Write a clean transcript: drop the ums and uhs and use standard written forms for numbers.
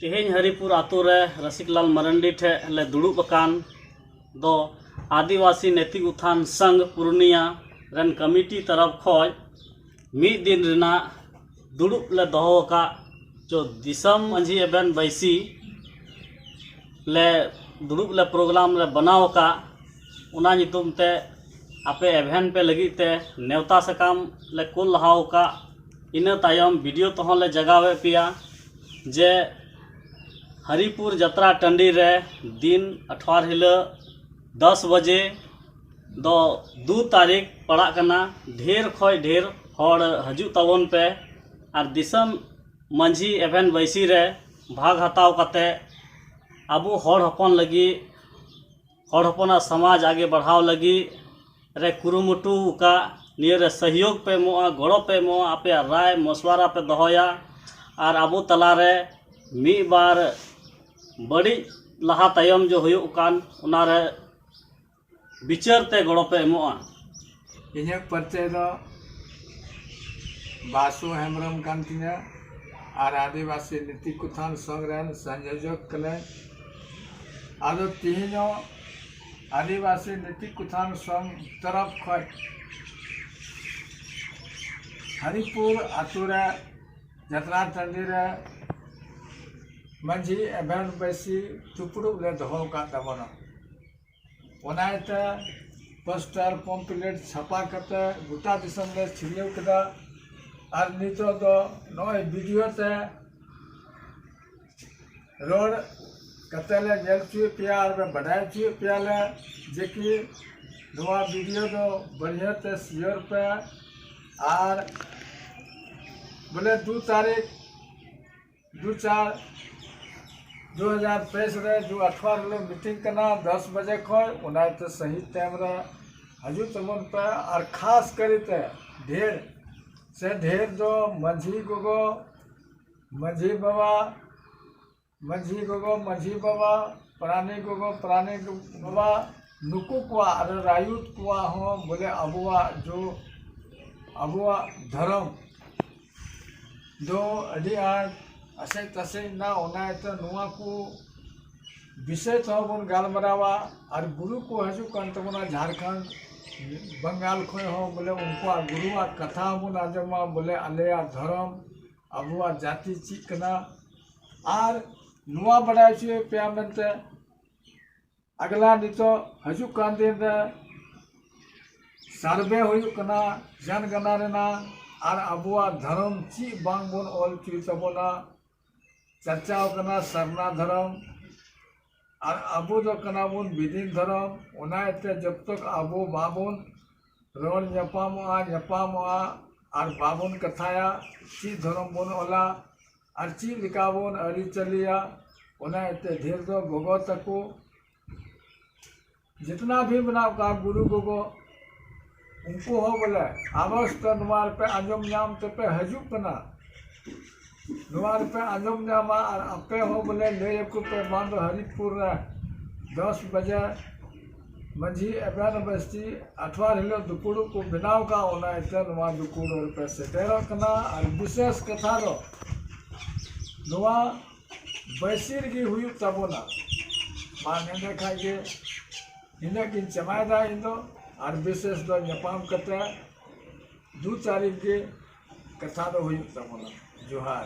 तेहें हरिपुर आतु रे रसिकलाल मरंडी ठे ले दुड़ुब अकान दो आदिवासी नैतिक उत्थान संघ पूर्णिया रन कमिटी तरफ खोज मिद दिन रेना दुड़ुब ले दोहो का जो दिसम मंझी एबेन बैसी ले दुड़ुब ले प्रोग्राम ले बनाव का उना नितुम ते आपे एवेन पे लगी ते नेवता सकाम ले कुल लहाव का इना तायम वीडियो तहों ले जगावे पिया जे हरिपुर जत्रा टंडी रे दिन अठवार हिलो 10 बजे दो 2 तारीख पड़ा कना ढेर खोय ढेर हर हजू तबन पे और दिसम मंझी एवेन बैसी रे भाग हताव कते अबू हर हपन लगी हर हपना समाज आगे बढ़ाव लगी रे कुरुमुटु का नियर सहयोग पे मोआ गड़ो पे मोआ आपे राय मशवरा पे दहोया और अबू तला रे मी बार बड़ी लहा तायम जो हुयुग कान उना रे विचार ते गड़ो पे मोआ इन्हें परिचय दो बासु हेम्ब्रम कान तिना और आदिवासी नैतिक उत्थान संघ रेन संयोजक कले आदो तीनो आदिवासी नैतिक उत्थान संघ तरफ खय हरिपुर आतु रे जत्रा टंडी रे मंझी एबेन बैसी तुपुड़ुब ले दोहो का तबना ओनाइते पोस्टर पम्पलेट छपा कते गोटा दिसम ले छिड़ियो कदा और नितो दो नय वीडियो ते रोड कतेले जेल चुए पिया और बढ़ाए चुए पिया ले जेकि नवा वीडियो दो बढ़िया ते शेयर पे और बोले 2 तारीख 2/4/2023 रे जो 18 लो मीटिंग करना 10 बजे खोय उना तो सही टाइम रे हजू तमन पे और खास करी ते ढेर से ढेर दो मंझी गोगो मंझी बाबा प्राणी गोगो प्राणी बाबा नुकु कुआ और रायुत कुआ हो बोले अबुआ जो अबुआ धर्म दो अड़ी आठ असे तसे ना होना है तो नुआ को विषय तो बन गालमरावा और गुरु को हजू कान तमना झारखंड बंगाल खोए हो बोले उनको गुरुआ कथा बन आजमा बोले अलेया धर्म अबुआ जाति चिकना और नुआ बढ़ाई छे पे मनते अगला नितो हजू कान दिन रे सर्वे हुयु कना जनगणना रेना और अबुआ धर्म ची बांग बन ऑल चुई तबना चर्चा कना सरना धर्म और अबू दो कना बन विधि धर्म उनाते जब तक अबू बाबुन रोड न्यापामोआ और बाबुन कथाया ची धर्म बन ओला और ची लिकाबुन अरी चलिया उनाते ढेर दो गोगो तको जितना भी बनाव का गुरु गोगो उनको हो बोले अवस्था नुमार पे आजम नाम ते पे हजू कना नुमार पे आजम नामा और अपे हो बोले ले को पे बांध हरिपुर 10 बजे मंझी एबेन बस्ती 18 हिलो दुकुड़ू को बिनाव का होना है नुआ दुकुड़ू पे सेटेरो कना और विशेष कथा रो नुआ बैसीर की हुई तबोना माने देखा के इन्हें किन चमायदा इंदो और विशेष दो न्यापाम कते 2 तारीख के कथा दो हुई तबोना जोहार।